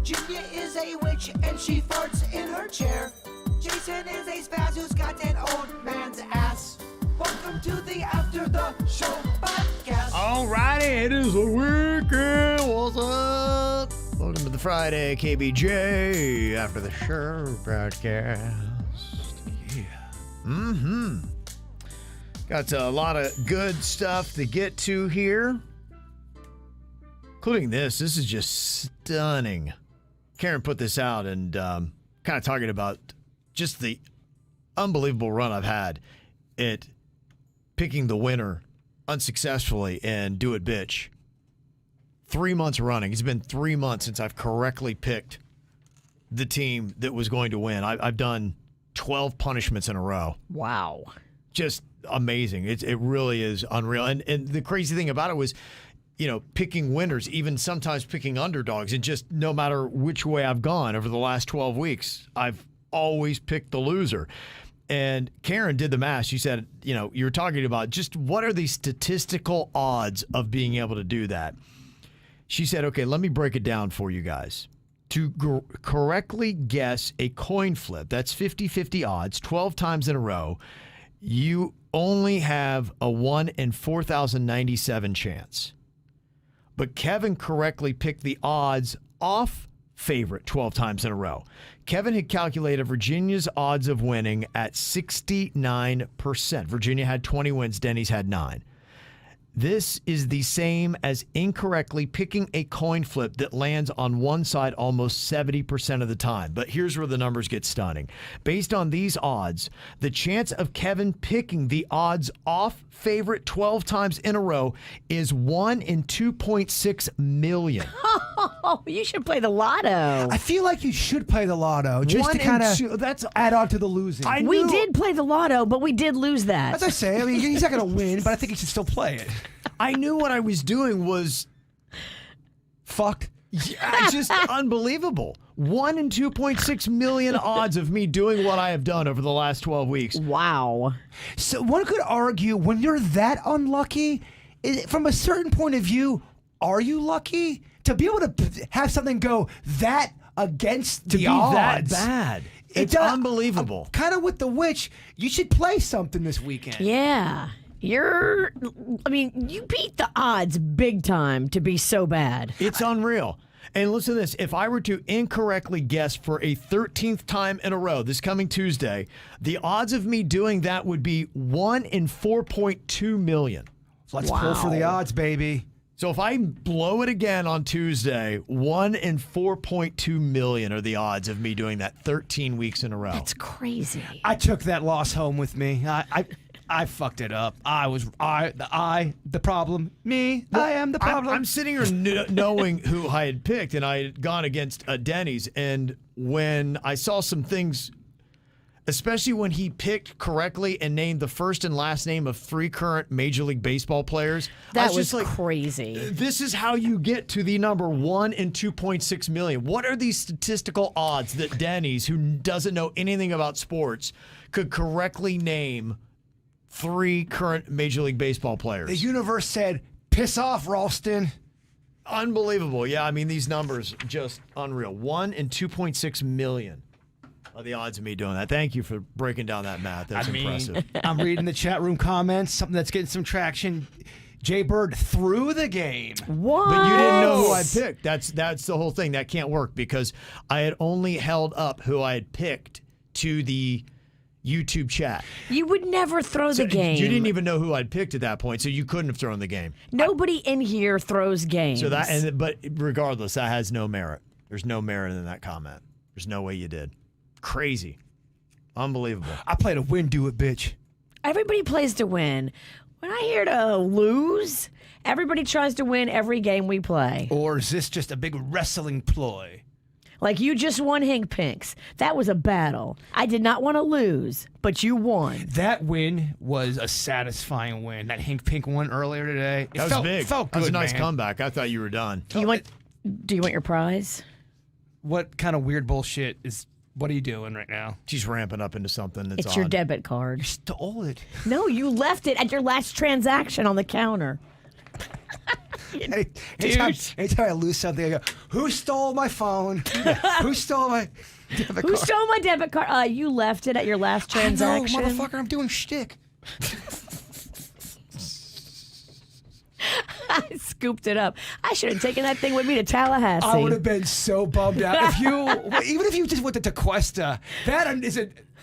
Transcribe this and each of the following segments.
Virginia is a witch and she farts in her chair. Jason is a spaz who's got an old man's ass. Welcome to the After the Show podcast. Alrighty, it is a weekend. What's up? Welcome to the Friday KVJ After the Show podcast. Yeah. Got a lot of good stuff to get to here, including this. This is just stunning. Karen put this out and kind of talking about just the unbelievable run I've had at picking the winner unsuccessfully and Do It Bitch. 3 months running. It's been 3 months since I've correctly picked the team that was going to win. I've done 12 punishments in a row. Wow. Just amazing. It really is unreal. And the crazy thing about it was, picking winners, even sometimes picking underdogs, and just no matter which way I've gone over the last 12 weeks, I've always picked the loser. And Karen did the math. She said, you were talking about just what are the statistical odds of being able to do that? She said, okay, let me break it down for you guys. To correctly guess a coin flip, that's 50-50 odds, 12 times in a row, you only have a 1 in 4,097 chance. But Kevin correctly picked the odds off favorite 12 times in a row. Kevin had calculated Virginia's odds of winning at 69%. Virginia had 20 wins, Denny's had 9. This is the same as incorrectly picking a coin flip that lands on one side almost 70% of the time. But here's where the numbers get stunning. Based on these odds, the chance of Kevin picking the odds off favorite 12 times in a row is 1 in 2.6 million. Oh, you should play the lotto. I feel like you should play the lotto just to kind of add on to the losing. We did play the lotto, but we did lose that. As I say, he's not going to win, but I think he should still play it. I knew what I was doing was fucked. Yeah, just unbelievable. 1 in 2.6 million odds of me doing what I have done over the last 12 weeks. Wow. So one could argue when you're that unlucky, from a certain point of view, are you lucky? To be able to have something go that against the odds. That bad. It's unbelievable. Kind of with the witch, you should play something this weekend. Yeah. You beat the odds big time to be so bad. It's unreal. And listen to this. If I were to incorrectly guess for a 13th time in a row this coming Tuesday, the odds of me doing that would be 1 in 4.2 million. Let's pull for the odds, baby. So if I blow it again on Tuesday, 1 in 4.2 million are the odds of me doing that 13 weeks in a row. That's crazy. I took that loss home with me. I fucked it up. The problem. Me. Well, I am the problem. I'm sitting here knowing who I had picked, and I had gone against Denny's. And when I saw some things, especially when he picked correctly and named the first and last name of 3 current Major League Baseball players, that was just crazy. This is how you get to the number 1 in 2.6 million. What are these statistical odds that Denny's, who doesn't know anything about sports, could correctly name 3 current Major League Baseball players? The universe said, piss off, Ralston. Unbelievable. Yeah, these numbers just unreal. 1 in 2.6 million are the odds of me doing that. Thank you for breaking down that math. That's impressive. I'm reading the chat room comments, something that's getting some traction. Jay Bird threw the game. What? But you didn't know who I picked. That's the whole thing. That can't work because I had only held up who I had picked to the YouTube chat. You would never throw the game. You didn't even know who I'd picked at that point, so you couldn't have thrown the game. Nobody in here throws games. But regardless, that has no merit. There's no merit in that comment. There's no way you did. Crazy. Unbelievable. I play to win, do it, bitch. Everybody plays to win. When I hear to lose, everybody tries to win every game we play. Or is this just a big wrestling ploy? Like you just won Hank Pink's. That was a battle. I did not want to lose, but you won. That win was a satisfying win. That Hank Pink one earlier today. That was big. Felt good, that was a nice man. comeback. I thought you were done. Do you want your prize? What kind of weird bullshit is... What are you doing right now? She's ramping up into something that's It's your debit card. You stole it. No, you left it at your last transaction on the counter. Anytime I lose something, I go, who stole my phone? Who stole my debit card? Who stole my debit card? You left it at your last transaction. I know, motherfucker, I'm doing shtick. I scooped it up. I should have taken that thing with me to Tallahassee. I would have been so bummed out even if you just went to Tequesta. That is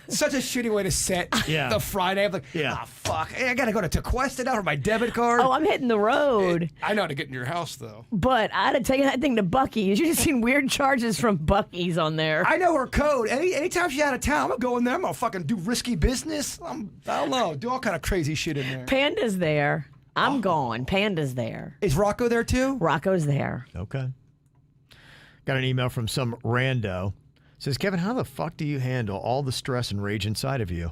such a shitty way to set the Friday. I'm like, fuck, I gotta go to Tequesta now for my debit card. Oh, I'm hitting the road. I know how to get in your house though. But I'd have taken that thing to Buc-ee's. You just seen weird charges from Buc-ee's on there. I know her code. Anytime she's out of town, I'm gonna go in there. I'm gonna fucking do risky business. I don't know, do all kind of crazy shit in there. Panda's there. I'm gone. Panda's there. Is Rocco there too? Rocco's there. Okay. Got an email from some rando. Says, Kevin, how the fuck do you handle all the stress and rage inside of you?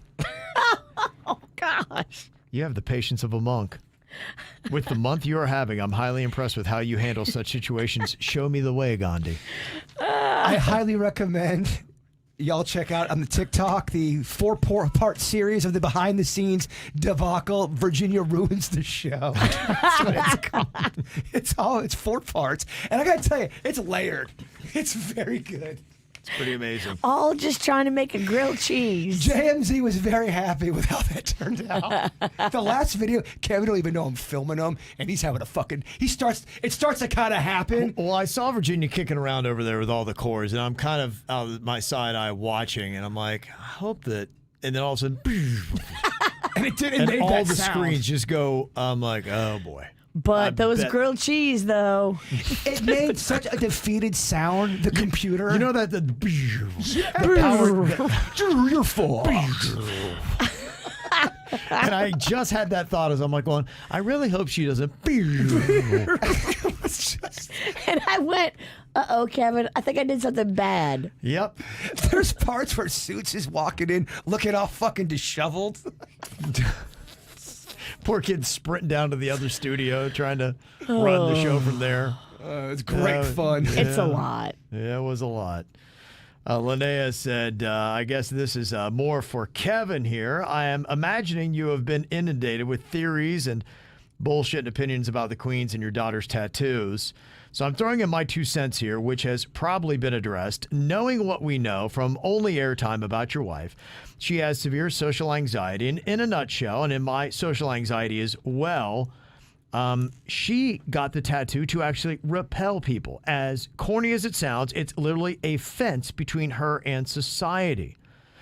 Oh, gosh. You have the patience of a monk. With the month you are having, I'm highly impressed with how you handle such situations. Show me the way, Gandhi. I highly recommend y'all check out on the TikTok the 4-part series of the behind the scenes debacle. Virginia ruins the show. That's what it's called. It's 4 parts, and I gotta tell you, it's layered. It's very good. It's pretty amazing. All just trying to make a grilled cheese. JMZ was very happy with how that turned out. The last video, Kevin don't even know I'm filming him, and he's having a fucking. It starts to kind of happen. Well, I saw Virginia kicking around over there with all the cores, and I'm kind of out of my side eye watching, and I'm like, I hope that. And then all of a sudden, and it didn't and make all that the sound. screens just go. I'm like, oh boy. But those grilled cheese, though. It made such a defeated sound, the computer. You know that the power. Your fault. And I just had that thought as I'm like, going, I really hope she doesn't. And I went, uh-oh, Kevin, I think I did something bad. Yep. There's parts where Suits is walking in looking all fucking disheveled. Poor kid sprinting down to the other studio trying to run the show from there. It's great fun. Yeah. It's a lot. Yeah, it was a lot. Linnea said, I guess this is more for Kevin here. I am imagining you have been inundated with theories and bullshit opinions about the Queens and your daughter's tattoos. So I'm throwing in my 2 cents here, which has probably been addressed. Knowing what we know from only airtime about your wife, she has severe social anxiety. And in a nutshell, and in my social anxiety as well, she got the tattoo to actually repel people. As corny as it sounds, it's literally a fence between her and society.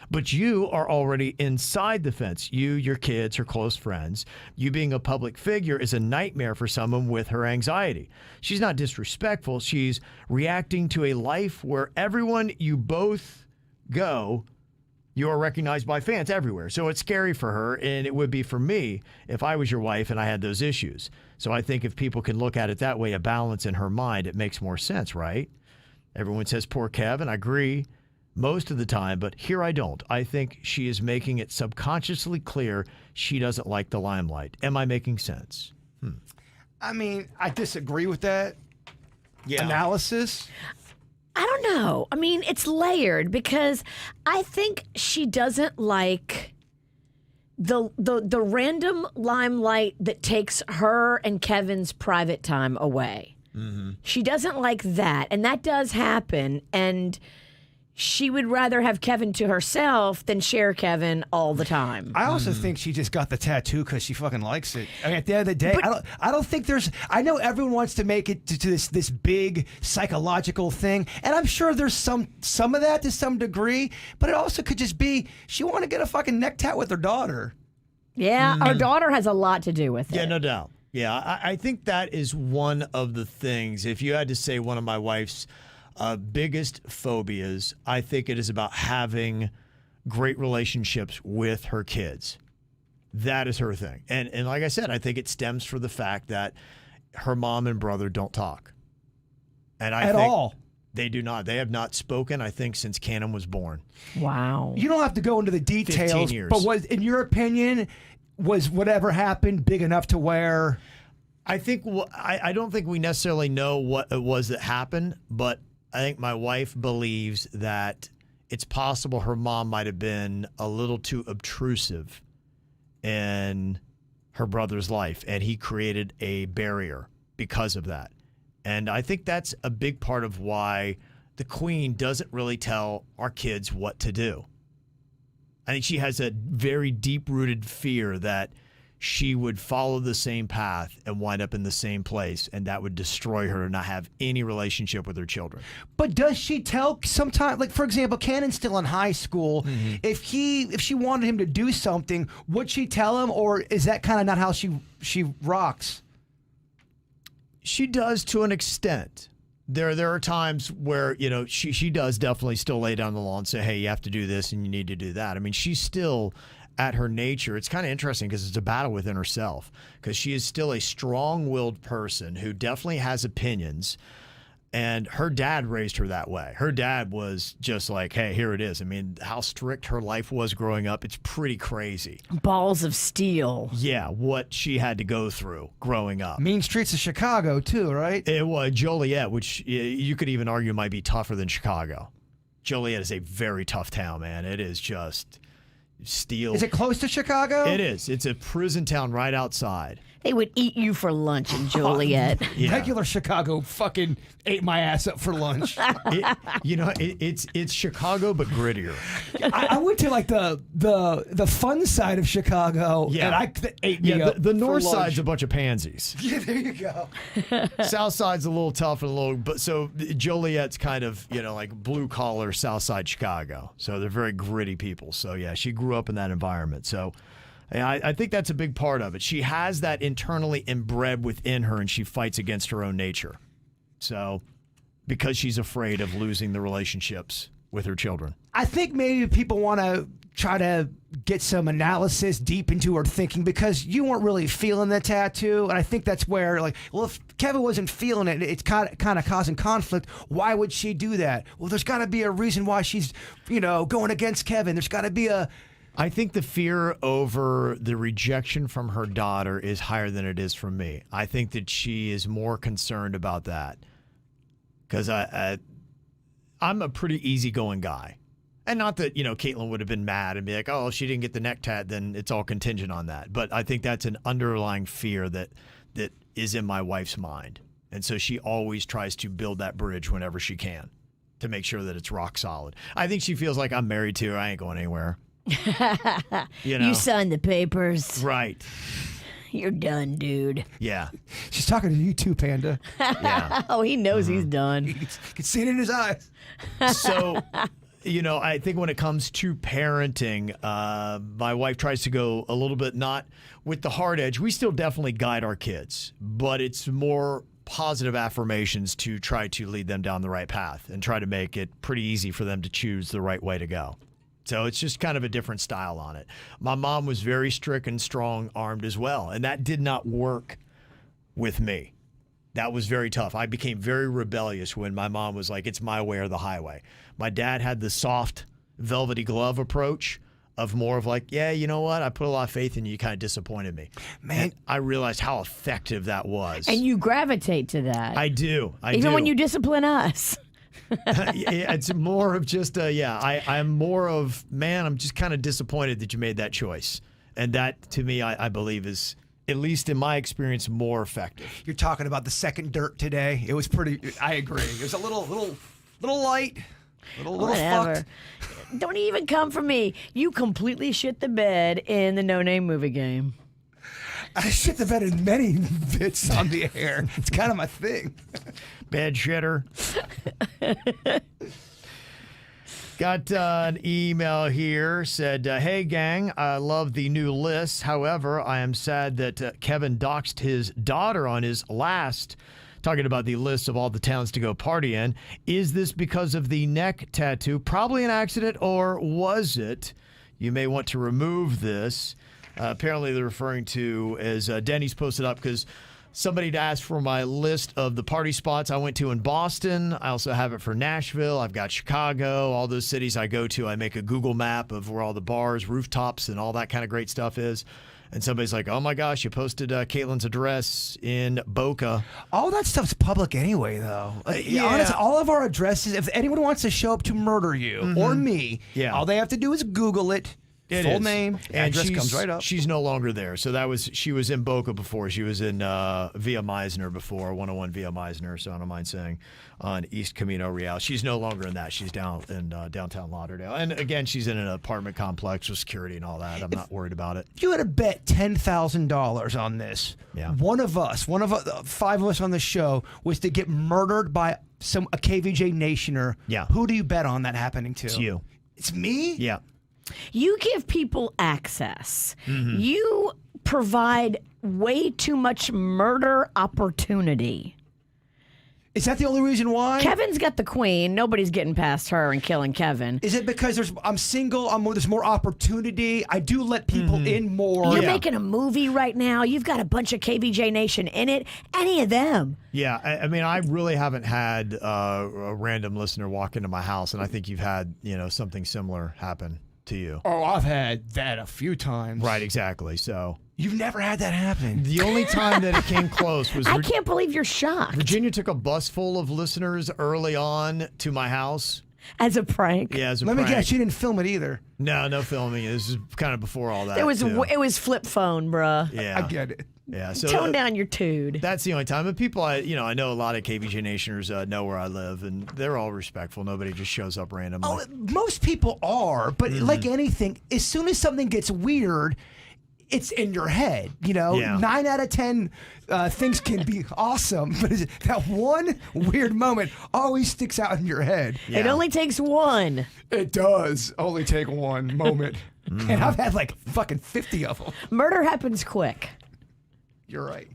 But you are already inside the fence. You, your kids, her close friends. You being a public figure is a nightmare for someone with her anxiety. She's not disrespectful. She's reacting to a life where everyone you both go, you are recognized by fans everywhere. So it's scary for her, and it would be for me if I was your wife and I had those issues. So I think if people can look at it that way, a balance in her mind, it makes more sense, right? Everyone says, poor Kevin. I agree. Most of the time, but here I don't. I think she is making it subconsciously clear she doesn't like the limelight. Am I making sense? I mean, I disagree with that analysis. I don't know. I mean, it's layered because I think she doesn't like the random limelight that takes her and Kevin's private time away. Mm-hmm. She doesn't like that, and that does happen, and she would rather have Kevin to herself than share Kevin all the time. I also think she just got the tattoo because she fucking likes it. I mean, at the end of the day, I don't think there's. I know everyone wants to make it to this big psychological thing, and I'm sure there's some of that to some degree. But it also could just be she want to get a fucking neck tat with her daughter. Yeah, our daughter has a lot to do with it. Yeah, no doubt. Yeah, I think that is one of the things. If you had to say one of my wife's biggest phobias, I think it is about having great relationships with her kids. That is her thing. And like I said, I think it stems from the fact that her mom and brother don't talk. And I think all. They do not. They have not spoken, I think, since Cannon was born. Wow. You don't have to go into the 15 details, years. but was, in your opinion, was whatever happened big enough to where? I think I don't think we necessarily know what it was that happened, but I think my wife believes that it's possible her mom might have been a little too obtrusive in her brother's life, and he created a barrier. because of that. And I think that's a big part of why the queen doesn't really tell our kids what to do. I think she has a very deep-rooted fear that she would follow the same path and wind up in the same place, and that would destroy her and not have any relationship with her children. But does she tell sometimes, like for example, Cannon's still in high school. Mm-hmm. If she wanted him to do something, would she tell him, or is that kind of not how she rocks? She does to an extent. There are times where, you know, she does definitely still lay down the law and say, hey, you have to do this and you need to do that. I mean, she's still at her nature. It's kind of interesting because it's a battle within herself, because she is still a strong-willed person who definitely has opinions. And her dad raised her that way. Her dad was just like, hey, here it is. I mean, how strict her life was growing up, it's pretty crazy. Balls of steel. Yeah, what she had to go through growing up. Mean streets of Chicago, too, right? It was Joliet, which you could even argue might be tougher than Chicago. Joliet is a very tough town, man. It is just steel. Is it close to Chicago? It is. It's a prison town right outside. They would eat you for lunch in Joliet. Yeah. Regular Chicago fucking ate my ass up for lunch. It's Chicago, but grittier. I went to like the fun side of Chicago, Yeah. and I ate me Yeah, up the for north lunch. side's a bunch of pansies. Yeah, there you go. South side's a little tough and a little, but so Joliet's kind of, you know, like blue collar South side Chicago. So they're very gritty people. So yeah, she grew up in that environment. So yeah, I think that's a big part of it. She has that internally inbred within her, and she fights against her own nature. So because she's afraid of losing the relationships with her children. I think maybe people want to try to get some analysis deep into her thinking, because you weren't really feeling the tattoo, and I think that's where, like, well, if Kevin wasn't feeling it, it's kind of causing conflict. Why would she do that? Well, there's got to be a reason why she's, going against Kevin. There's got to be a... I think the fear over the rejection from her daughter is higher than it is from me. I think that she is more concerned about that, because I'm a pretty easygoing guy. And not that, Caitlin would have been mad and be like, oh, she didn't get the neck tat, then it's all contingent on that. But I think that's an underlying fear that is in my wife's mind. And so she always tries to build that bridge whenever she can to make sure that it's rock solid. I think she feels like I'm married to her. I ain't going anywhere. You signed the papers. Right. You're done, dude. Yeah. She's talking to you too, Panda. Yeah. Oh, he knows he's done. You can see it in his eyes. So, I think when it comes to parenting, my wife tries to go a little bit not with the hard edge. We still definitely guide our kids, but it's more positive affirmations to try to lead them down the right path and try to make it pretty easy for them to choose the right way to go. So it's just kind of a different style on it. My mom was very strict and strong-armed as well, and that did not work with me. That was very tough. I became very rebellious when my mom was like, it's my way or the highway. My dad had the soft, velvety glove approach of more of like, yeah, you know what? I put a lot of faith in you. You kind of disappointed me. Man. And I realized how effective that was. And you gravitate to that. I do. Even when you discipline us. It's more of just, I'm more of, man, I'm just kind of disappointed that you made that choice. And that, to me, I believe is, at least in my experience, more effective. You're talking about the second dirt today. It was pretty, I agree. It was a little light, little Whatever. fucked. Don't even come for me. You completely shit the bed in the No Name movie game. I shit the bed in many bits on the air. It's kind of my thing. Bad shitter. Got an email here, said, hey, gang, I love the new list. However, I am sad that Kevin doxed his daughter on his last, talking about the list of all the towns to go party in. Is this because of the neck tattoo? Probably an accident, or was it? You may want to remove this. Apparently, they're referring to, as Denny's posted up, because somebody asked for my list of the party spots I went to in Boston. I also have it for Nashville. I've got Chicago, all those cities I go to. I make a Google map of where all the bars, rooftops, and all that kind of great stuff is. And somebody's like, oh my gosh, you posted Caitlin's address in Boca. All that stuff's public anyway, though. Yeah. Honestly, all of our addresses, if anyone wants to show up to murder you or me, Yeah. all they have to do is Google it. It Full is. name, and address comes right up. She's no longer there. So she was in Boca before. She was in Via Meisner before, 101 Via Meisner, so I don't mind saying, on East Camino Real. She's no longer in that. She's down in downtown Lauderdale. And again, she's in an apartment complex with security and all that. I'm not worried about it. If you had to bet $10,000 on this, one of the 5 of us on the show was to get murdered by a KVJ Nationer. Yeah. Who do you bet on that happening to? It's you. It's me? Yeah. You give people access. Mm-hmm. You provide way too much murder opportunity. Is that the only reason why? Kevin's got the queen. Nobody's getting past her and killing Kevin. Is it because I'm single? There's more opportunity. I do let people in more. You're making a movie right now. You've got a bunch of KVJ Nation in it. Any of them. Yeah, I mean, I really haven't had a random listener walk into my house, and I think you've had, something similar happen to you. Oh, I've had that a few times. Right, exactly. So you've never had that happen. The only time that it came close was I can't believe you're shocked. Virginia took a bus full of listeners early on to my house. As a prank. Yeah, as a Let prank. me guess, you didn't film it either. No filming. This is kind of before all that. It was too. flip phone, bruh. Yeah, I get it. Yeah, so Tone down your tude. That's the only time. And people, I know a lot of KVJ Nationers know where I live, and they're all respectful. Nobody just shows up randomly. Oh, most people are, but like anything, as soon as something gets weird, it's in your head. 9 out of 10 things can be awesome, but that one weird moment always sticks out in your head. Yeah. It only takes one. It does only take one moment. And I've had like fucking 50 of them. Murder happens quick. You're right.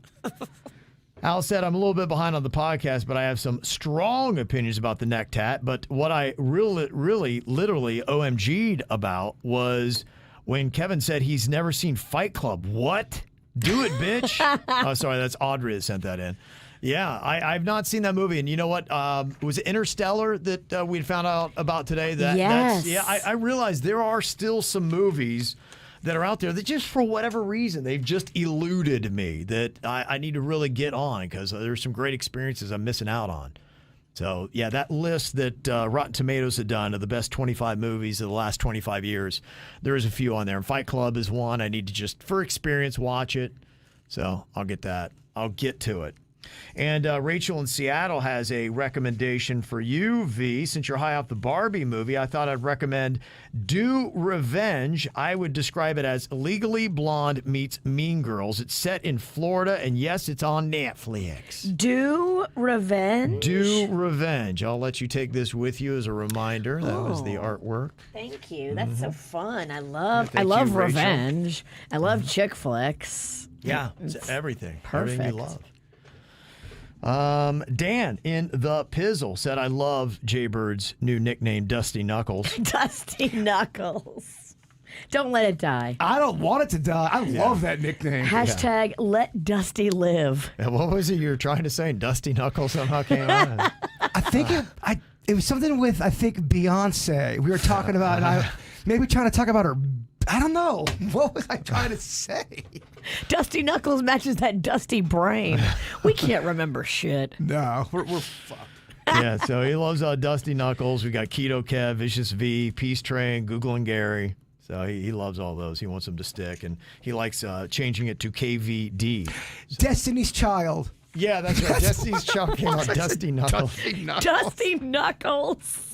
Al said, I'm a little bit behind on the podcast, but I have some strong opinions about the neck tat. But what I really, literally OMG'd about was when Kevin said he's never seen Fight Club. What? Do it, bitch. Oh, sorry, that's Audrey that sent that in. Yeah, I've not seen that movie. And you know what? Was it Interstellar that we'd found out about today? Yes. I realized there are still some movies that are out there that just for whatever reason, they've just eluded me that I need to really get on because there's some great experiences I'm missing out on. So, yeah, that list that Rotten Tomatoes had done of the best 25 movies of the last 25 years, there is a few on there. And Fight Club is one. I need to just, for experience, watch it. So I'll get that. I'll get to it. And Rachel in Seattle has a recommendation for you, V. Since you're high off the Barbie movie, I thought I'd recommend Do Revenge. I would describe it as Legally Blonde meets Mean Girls. It's set in Florida, and yes, it's on Netflix. Do Revenge? Do Revenge. I'll let you take this with you as a reminder. That was the artwork. Thank you. That's so fun. I love Thank you, Rachel. revenge. I love chick flicks. Yeah, it's everything. perfect. Everything you love. Dan in the Pizzle said, I love Jaybird's new nickname, Dusty Knuckles. Dusty Knuckles. Don't let it die. I don't want it to die. I love that nickname. Hashtag let Dusty live. And what was it you were trying to say? Dusty Knuckles somehow came on. I think it was something with, I think, Beyonce. We were talking about, and maybe trying to talk about her. I don't know. What was I trying to say? Dusty Knuckles matches that dusty brain. We can't remember shit. No, we're fucked. Yeah, so he loves Dusty Knuckles. We got Keto Kev, Vicious V, Peace Train, Google and Gary. So he loves all those. He wants them to stick, and he likes changing it to KVD. So. Destiny's Child. Yeah, that's right. Destiny's Child came out. Dusty Knuckles. Dusty Knuckles.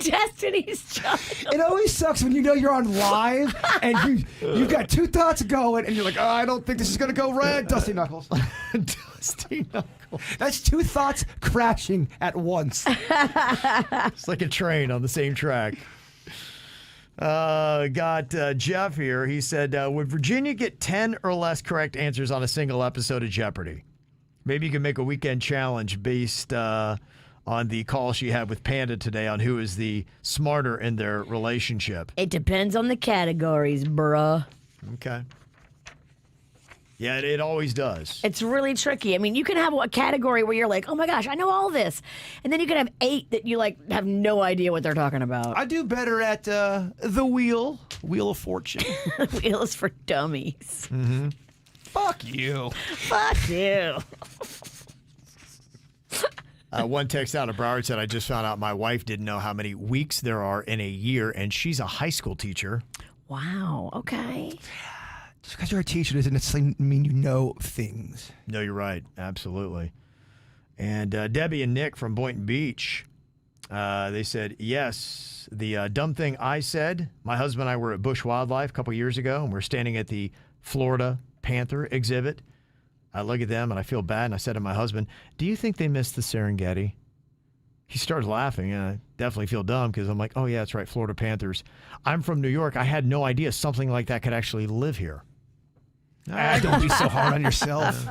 Destiny's Child. It always sucks when you know you're on live and you've got two thoughts going and you're like, oh, I don't think this is going to go right. Dusty Knuckles. Dusty Knuckles. That's two thoughts crashing at once. It's like a train on the same track. Got Jeff here. He said, would Virginia get 10 or less correct answers on a single episode of Jeopardy? Maybe you can make a weekend challenge based on the call she had with Panda today on who is the smarter in their relationship. It depends on the categories, bruh. Okay. Yeah, it always does. It's really tricky. I mean, you can have a category where you're like, oh my gosh, I know all this. And then you can have 8 that you like have no idea what they're talking about. I do better at the Wheel of Fortune. Wheel is for dummies. Mm-hmm. Fuck you. Fuck you. One text out of Broward said, I just found out my wife didn't know how many weeks there are in a year, and she's a high school teacher. Wow. Okay. Just because you're a teacher doesn't necessarily mean you know things. No, you're right. Absolutely. And Debbie and Nick from Boynton Beach, they said, yes, the dumb thing I said, my husband and I were at Busch Wildlife a couple years ago, and we're standing at the Florida Panther exhibit. I look at them, and I feel bad, and I said to my husband, do you think they missed the Serengeti? He started laughing, and I definitely feel dumb because I'm like, oh, yeah, that's right, Florida Panthers. I'm from New York. I had no idea something like that could actually live here. Don't be so hard on yourself.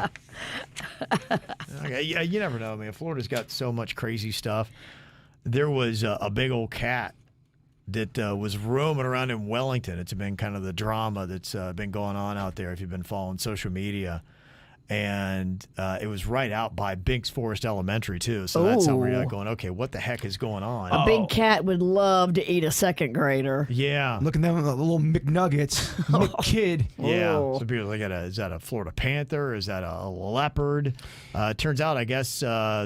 Okay, yeah, you never know, man. Florida's got so much crazy stuff. There was a big old cat that was roaming around in Wellington. It's been kind of the drama that's been going on out there if you've been following social media. And it was right out by Binks Forest Elementary, too. So that's somewhere you're like going, okay, what the heck is going on? A big cat would love to eat a second grader. Yeah. Look at them, the little McNuggets, McKid. Yeah. Oh. So people are like, is that a Florida Panther? Is that a leopard? Turns out, I guess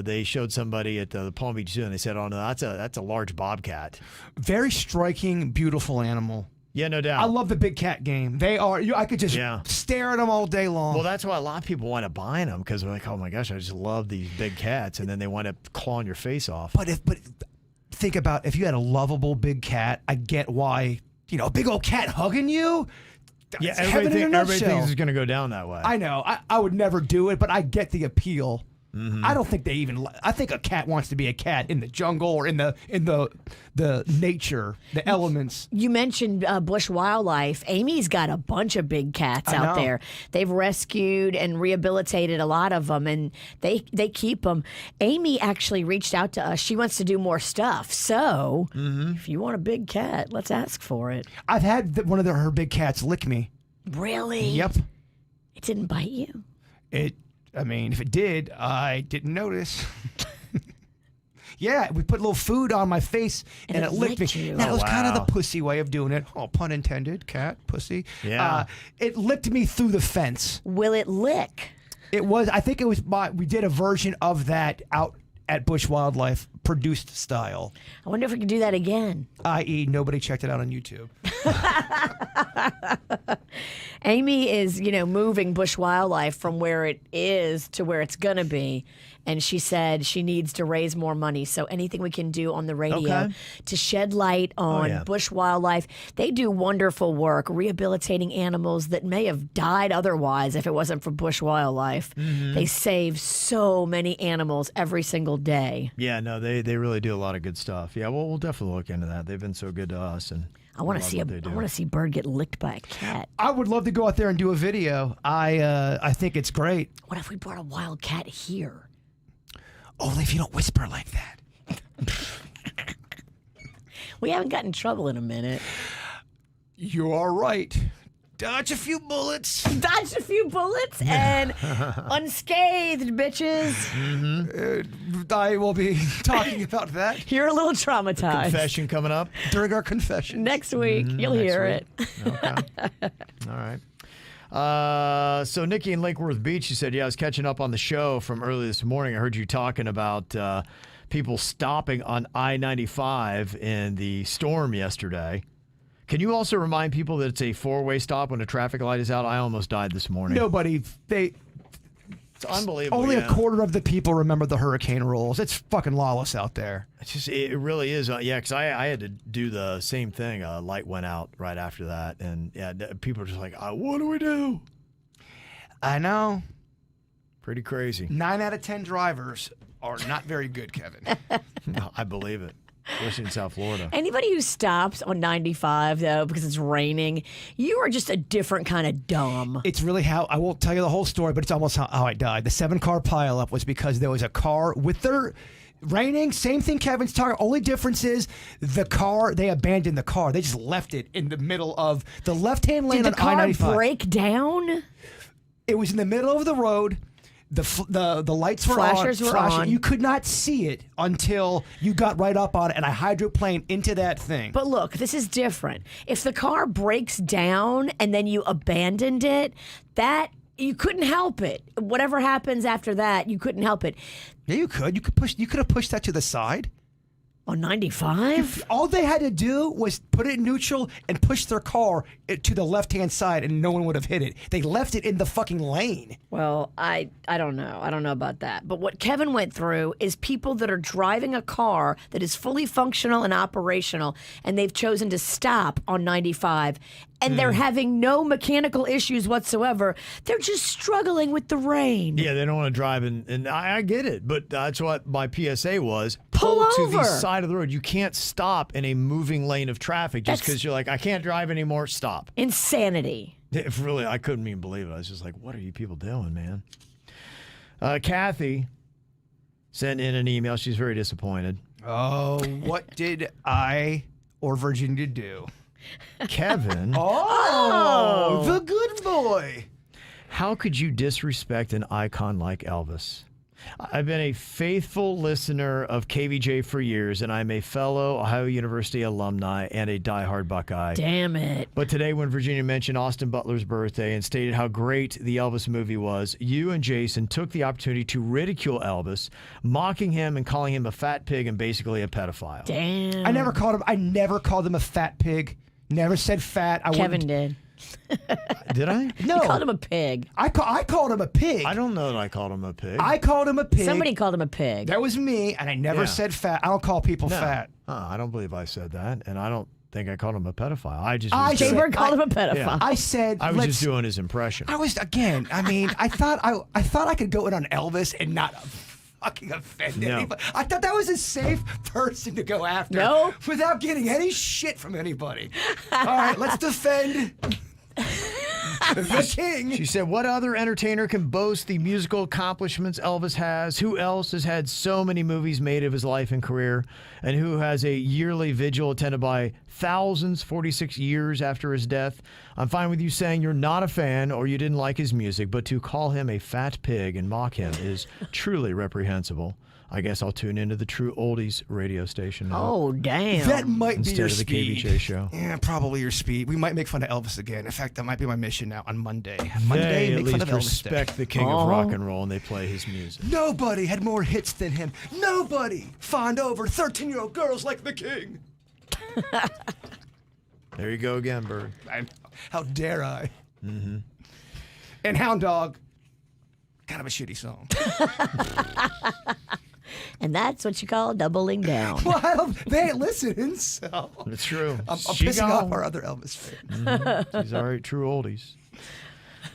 they showed somebody at the Palm Beach Zoo, and they said, oh, no, that's a large bobcat. Very striking, beautiful animal. Yeah, no doubt. I love the big cat game. They are. I could just stare at them all day long. Well, that's why a lot of people wind up buying them because they're like, oh my gosh, I just love these big cats, and then they wind up clawing your face off. But think about if you had a lovable big cat. I get why a big old cat hugging you. Yeah, Everybody everybody thinks it's going to go down that way. I know. I would never do it, but I get the appeal. Mm-hmm. I don't think they even. I think a cat wants to be a cat in the jungle or in the nature, the elements. You mentioned Busch Wildlife. Amy's got a bunch of big cats out there. They've rescued and rehabilitated a lot of them, and they keep them. Amy actually reached out to us. She wants to do more stuff. So if you want a big cat, let's ask for it. I've had one of her big cats lick me. Really? Yep. It didn't bite you? If it did, I didn't notice. Yeah, we put a little food on my face and it licked me. you. That was kind of wow. the pussy way of doing it. Oh, pun intended. Cat, pussy. Yeah. It licked me through the fence. Will it lick? I think it was we did a version of that out at Busch Wildlife, produced style. I wonder if we can do that again. I.e., nobody checked it out on YouTube. Amy is, moving Busch Wildlife from where it is to where it's going to be. And she said she needs to raise more money. So anything we can do on the radio to shed light on Busch Wildlife. They do wonderful work rehabilitating animals that may have died otherwise if it wasn't for Busch Wildlife. Mm-hmm. They save so many animals every single day. Yeah, no, they really do a lot of good stuff. Yeah, well, we'll definitely look into that. They've been so good to us, and I want to see Bird get licked by a cat. I would love to go out there and do a video. I think it's great. What if we brought a wild cat here? Only if you don't whisper like that. We haven't gotten in trouble in a minute. You are right. Dodge a few bullets. Dodged a few bullets and unscathed, bitches. Mm-hmm. I will be talking about that You're a little traumatized. Confession coming up during our confession. Next week, you'll hear it. Okay. All right. So Nikki in Lake Worth Beach, she said, I was catching up on the show from early this morning. I heard you talking about people stopping on I-95 in the storm yesterday. Can you also remind people that it's a four-way stop when a traffic light is out? I almost died this morning. It's unbelievable. Only a quarter of the people remember the hurricane rules. It's fucking lawless out there. It really is. Because I had to do the same thing. Light went out right after that. And people are just like, what do we do? I know. Pretty crazy. 9 out of 10 drivers are not very good, Kevin. No, I believe it. Especially in South Florida. Anybody who stops on 95, though, because it's raining, you are just a different kind of dumb. It's really how, I won't tell you the whole story, but it's almost how I died. The 7-car pileup was because there was a car with their raining. Same thing Kevin's talking. Only difference is the car, they abandoned the car. They just left it in the middle of the left-hand lane on I-95. Did the car break down? It was in the middle of the road. The lights were Flashers on. were on. You could not see it until you got right up on it, and I hydroplaned into that thing. But look, this is different. If the car breaks down and then you abandoned it, that you couldn't help it. Whatever happens after that, you couldn't help it. Yeah, you could. You could have pushed that to the side. On 95? All they had to do was put it in neutral and push their car to the left-hand side, and no one would have hit it. They left it in the fucking lane. Well, I don't know. I don't know about that. But what Kevin went through is people that are driving a car that is fully functional and operational, and they've chosen to stop on 95, and they're having no mechanical issues whatsoever. They're just struggling with the rain. Yeah, they don't want to drive, and I get it, but that's what my PSA was. Pull to the over. side of the road. You can't stop in a moving lane of traffic just because you're like, I can't drive anymore. Stop. Insanity. If really, I couldn't even believe it. I was just like, what are you people doing, man? Kathy sent in an email. She's very disappointed. Oh, what did I or Virginia do? Kevin, The good boy. how could you disrespect an icon like Elvis? I've been a faithful listener of KVJ for years, and I'm a fellow Ohio University alumni and a diehard Buckeye. Damn it. But today, when Virginia mentioned Austin Butler's birthday and stated how great the Elvis movie was, you and Jason took the opportunity to ridicule Elvis, mocking him and calling him a fat pig and basically a pedophile. Damn. I never called him a fat pig. Never said fat. Kevin did. Did I? No. He called him a pig. I called him a pig. I don't know that I called him a pig. I called him a pig. Somebody called him a pig. That was me, and I never said fat. I don't call people No. fat. I don't believe I said that, and I don't think I called him a pedophile. I just I was said- doing, Jaybird called him a pedophile. Yeah. I said I was let's- just doing his impression. I was again. I mean, I thought I could go in on Elvis and not fucking offend No. anybody. I thought that was a safe person to go after. No. Without getting any shit from anybody. All right, let's defend the king. She said, what other entertainer can boast the musical accomplishments Elvis has? Who else has had so many movies made of his life and career? And who has a yearly vigil attended by thousands 46 years after his death? I'm fine with you saying you're not a fan or you didn't like his music, but to call him a fat pig and mock him is truly reprehensible. I guess I'll tune into the True Oldies radio station now. Oh, damn. That might be Instead your of the speed. KVJ show. Yeah, probably your speed. We might make fun of Elvis again. In fact, that might be my mission now on Monday. They Monday, at make fun least of Elvis respect Day. the king of rock and roll and they play his music. Nobody had more hits than him. Nobody fawned over 13-year-old girls like the king. There you go again, Bird. How dare I? Mm-hmm. And Hound Dog, kind of a shitty song. And that's what you call doubling down. Well, they ain't listening, so It's true. I'm She pissing gone. off our other Elvis fans. He's all right, true oldies.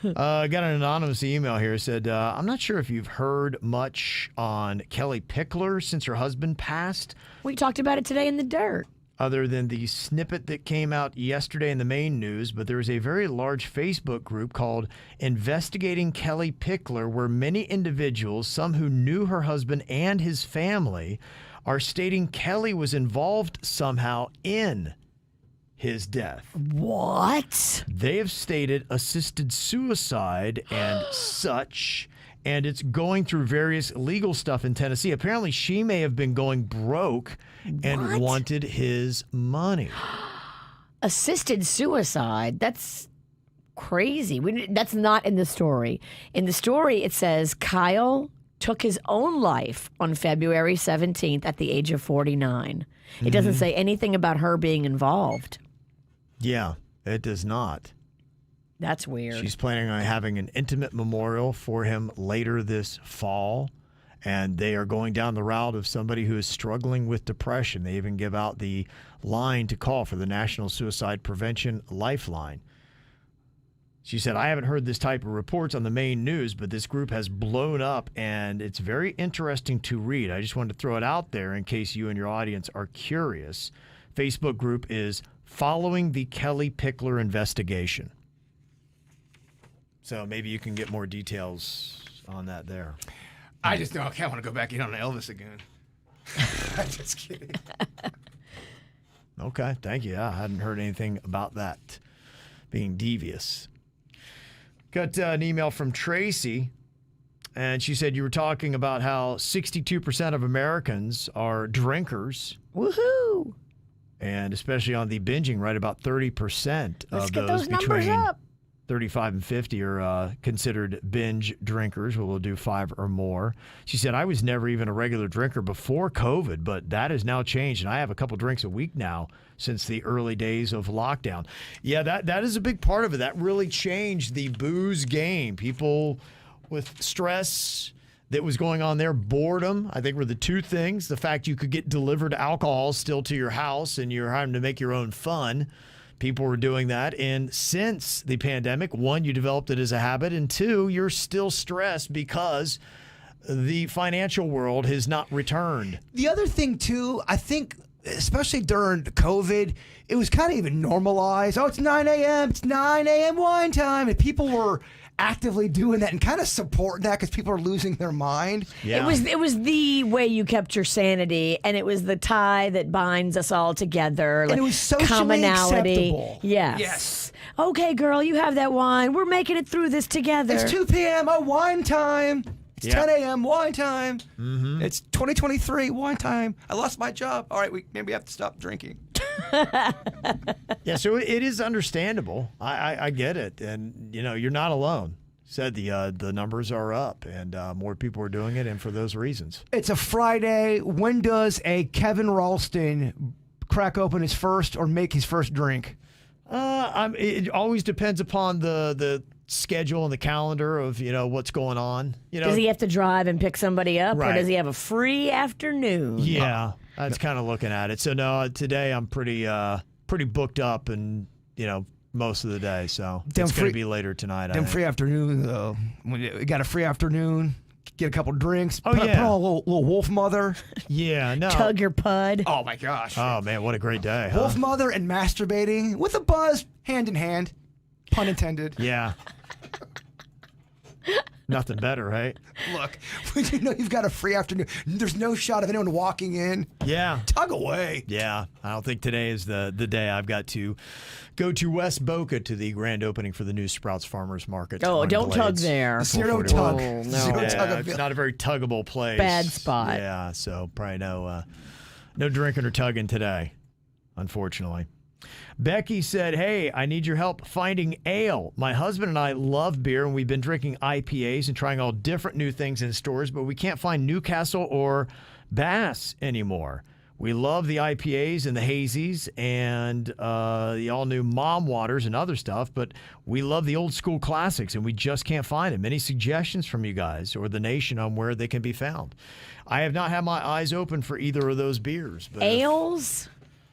Got an anonymous email here. Said, I'm not sure if you've heard much on Kelly Pickler since her husband passed, We talked about it today in the dirt. other than the snippet that came out yesterday in the main news. But there is a very large Facebook group called Investigating Kelly Pickler, where many individuals, some who knew her husband and his family, are stating Kelly was involved somehow in his death. What? They have stated assisted suicide and such, and it's going through various legal stuff in Tennessee. Apparently, she may have been going broke and What? wanted his money. Assisted suicide? That's crazy. That's not in the story. In the story, it says Kyle took his own life on February 17th at the age of 49. It doesn't say anything about her being involved. Yeah, it does not. That's weird. She's planning on having an intimate memorial for him later this fall, and they are going down the route of somebody who is struggling with depression. They even give out the line to call for the National Suicide Prevention Lifeline. She said, I haven't heard this type of reports on the main news, but this group has blown up, and it's very interesting to read. I just wanted to throw it out there in case you and your audience are curious. Facebook group is Following the Kelly Pickler Investigation. So maybe you can get more details on that there. I just don't. I want to go back in on Elvis again. I'm just kidding. Okay, thank you. I hadn't heard anything about that being devious. Got an email from Tracy, and she said you were talking about how 62% of Americans are drinkers, Woohoo! and especially on the binging, right about 30% Let's of get those those numbers between up. 35 and 50 are considered binge drinkers. We'll do 5 or more. She said, I was never even a regular drinker before COVID, but that has now changed, and I have a couple drinks a week now since the early days of lockdown. Yeah, that is a big part of it. That really changed the booze game. People with stress that was going on there, boredom, I think were the two things. The fact you could get delivered alcohol still to your house and you're having to make your own fun. People were doing that. And since the pandemic, 1, you developed it as a habit, and 2, you're still stressed because the financial world has not returned. The other thing, too, I think, especially during COVID, it was kind of even normalized. Oh, it's 9 a.m. It's 9 a.m. wine time. And people were actively doing that and kind of supporting that because people are losing their mind. Yeah. It was the way you kept your sanity, and it was the tie that binds us all together. And it was socially acceptable. Yes. Okay, girl, you have that wine. We're making it through this together. It's 2 p.m. Oh, wine time. It's Yeah. 10 a.m. wine time. Mm-hmm. It's 2023 wine time. I lost my job. All right, maybe we have to stop drinking. Yeah, so it is understandable. I get it. And, you're not alone. Said the numbers are up, and more people are doing it, and for those reasons. It's a Friday. When does a Kevin Ralston crack open his first or make his first drink? It always depends upon the schedule and the calendar of, what's going on. Does he have to drive and pick somebody up, Right. or does he have a free afternoon? Yeah, that's kind of looking at it. So, no, today I'm pretty booked up and, most of the day. So it's going to be later tonight. Then free afternoon, though. When you got a free afternoon, get a couple drinks. Oh, put yeah. on a little Wolf Mother. Yeah, no. Tug your pud. Oh, my gosh. Oh, man, what a great day. Huh? Wolf Mother and masturbating with a buzz, hand in hand. Pun intended. Yeah. Nothing better, right? Look, when you know you've got a free afternoon, there's no shot of anyone walking in. Yeah. Tug away. Yeah. I don't think today is the day I've got to go to West Boca to the grand opening for the new Sprouts Farmers Market. Oh, on don't tug Glades. there. Zero 441. tug. Oh, no. Zero Yeah, tug. it's not a very tuggable place. Bad spot. Yeah, so probably no drinking or tugging today, unfortunately. Becky said, hey, I need your help finding ale. My husband and I love beer, and we've been drinking IPAs and trying all different new things in stores, but we can't find Newcastle or Bass anymore. We love the IPAs and the hazies and the all-new Mom Waters and other stuff, but we love the old school classics, and we just can't find them. Any suggestions from you guys or the nation on where they can be found? I have not had my eyes open for either of those beers. But Ales?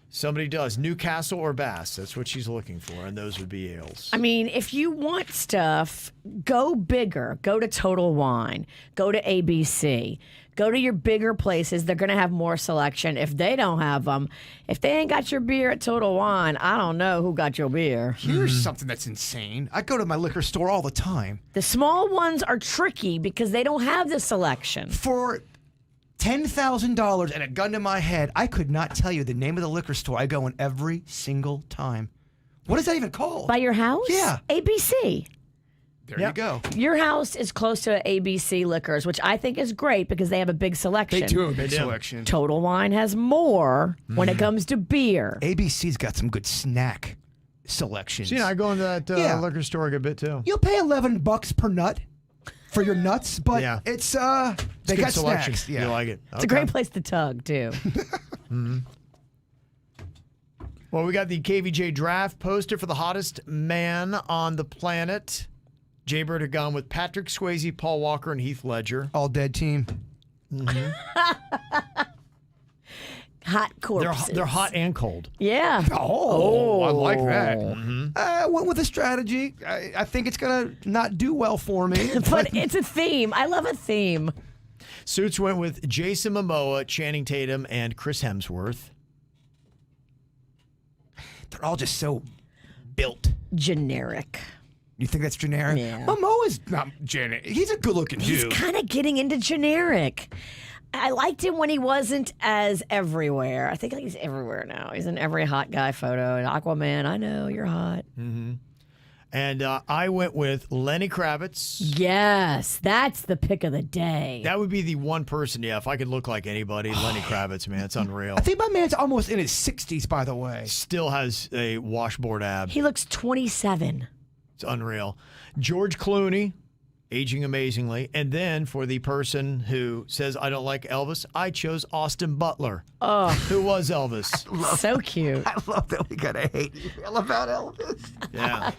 somebody does, Newcastle or Bass, that's what she's looking for, and those would be ales. I mean, if you want stuff, go bigger. Go to Total Wine. Go to ABC. Go to your bigger places. They're going to have more selection. If they don't have them, if they ain't got your beer at Total Wine, I don't know who got your beer. Here's something that's insane. I go to my liquor store all the time. The small ones are tricky because they don't have the selection. For $10,000 and a gun to my head, I could not tell you the name of the liquor store I go in every single time. What is that even called? By your house? Yeah. ABC. There Yep. you go. Your house is close to ABC Liquors, which I think is great because they have a big selection. They do have a big They do. selection. Total Wine has more when it comes to beer. ABC's got some good snack selections. So, I go into that Yeah. liquor store a good bit too. You'll pay $11 per nut for your nuts, but Yeah. it's It's they good got selection. snacks. Yeah. You like it? It's a great place to tug, too. Well, we got the KVJ draft poster for the hottest man on the planet. Jaybird had gone with Patrick Swayze, Paul Walker, and Heath Ledger. All dead team. Hot corpses. They're hot and cold. Yeah. Oh, I like that. I went with a strategy. I think it's going to not do well for me. But it's a theme. I love a theme. Suits went with Jason Momoa, Channing Tatum, and Chris Hemsworth. They're all just so built. Generic. You think that's generic? Yeah. Momoa's not generic. He's a good-looking He's dude. kind of getting into generic. I liked him when he wasn't as everywhere. I think he's everywhere now. He's in every hot guy photo. And Aquaman, I know, you're hot. And I went with Lenny Kravitz. Yes, that's the pick of the day. That would be the one person, yeah, if I could look like anybody, Lenny Kravitz, man, it's unreal. I think my man's almost in his 60s, by the way. Still has a washboard ab. He looks 27. It's unreal. George Clooney, aging amazingly. And then for the person who says, I don't like Elvis, I chose Austin Butler. Oh, Who was Elvis? so cute. I love that we got a hate email about Elvis. Yeah.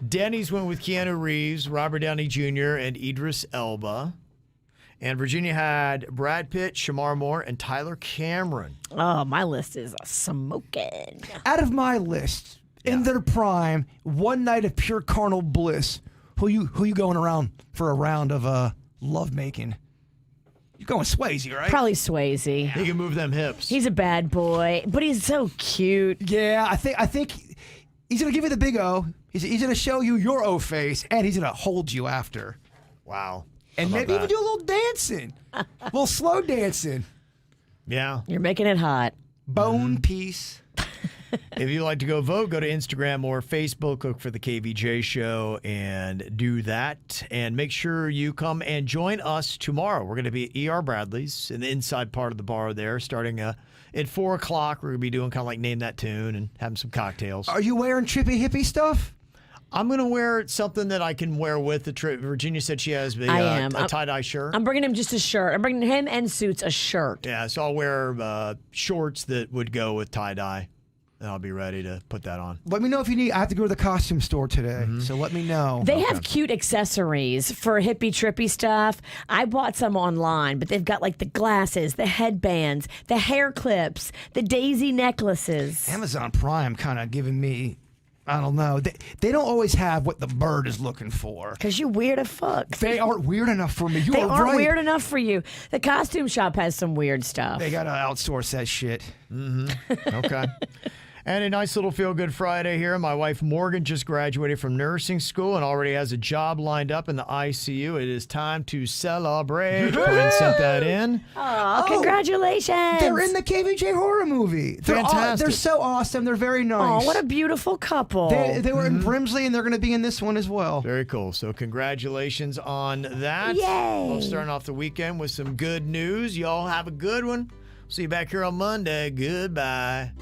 Denny's went with Keanu Reeves, Robert Downey Jr., and Idris Elba. And Virginia had Brad Pitt, Shamar Moore, and Tyler Cameron. Oh, my list is smoking. Out of my list, in their prime, one night of pure carnal bliss, who you going around for a round of lovemaking? You're going Swayze, right? Probably Swayze. He can move them hips. He's a bad boy, but he's so cute. Yeah, I think he's gonna give you the big O. He's gonna show you your O face, and he's gonna hold you after. Wow. And How about maybe even that? do a little dancing, a little slow dancing. Yeah. You're making it hot. Bone piece. If you'd like to go vote, go to Instagram or Facebook, look for the KVJ show and do that. And make sure you come and join us tomorrow. We're going to be at ER Bradley's in the inside part of the bar there, starting at 4 o'clock. We're going to be doing kind of like Name That Tune and having some cocktails. Are you wearing trippy hippie stuff? I'm going to wear something that I can wear with the trip. Virginia said she has I am. a tie-dye shirt. I'm bringing him just a shirt. I'm bringing him and Suits a shirt. Yeah, so I'll wear shorts that would go with tie-dye. And I'll be ready to put that on. Let me know if you need. I have to go to the costume store today, so let me know. They have cute accessories for hippie trippy stuff. I bought some online, but they've got like the glasses, the headbands, the hair clips, the daisy necklaces. Amazon Prime kind of giving me, I don't know. They don't always have what the bird is looking for. Because you weird as fuck. They aren't weird enough for me. You They are aren't right. weird enough for you. The costume shop has some weird stuff. They gotta outsource that shit. Okay. And a nice little feel-good Friday here. My wife Morgan just graduated from nursing school and already has a job lined up in the ICU. It is time to celebrate. Quinn sent that in. Aw, congratulations. They're in the KVJ horror movie. Fantastic. They're so awesome. They're very nice. Oh, what a beautiful couple. They were in Brimsley, and they're going to be in this one as well. Very cool. So congratulations on that. Yay. Well, starting off the weekend with some good news. Y'all have a good one. See you back here on Monday. Goodbye.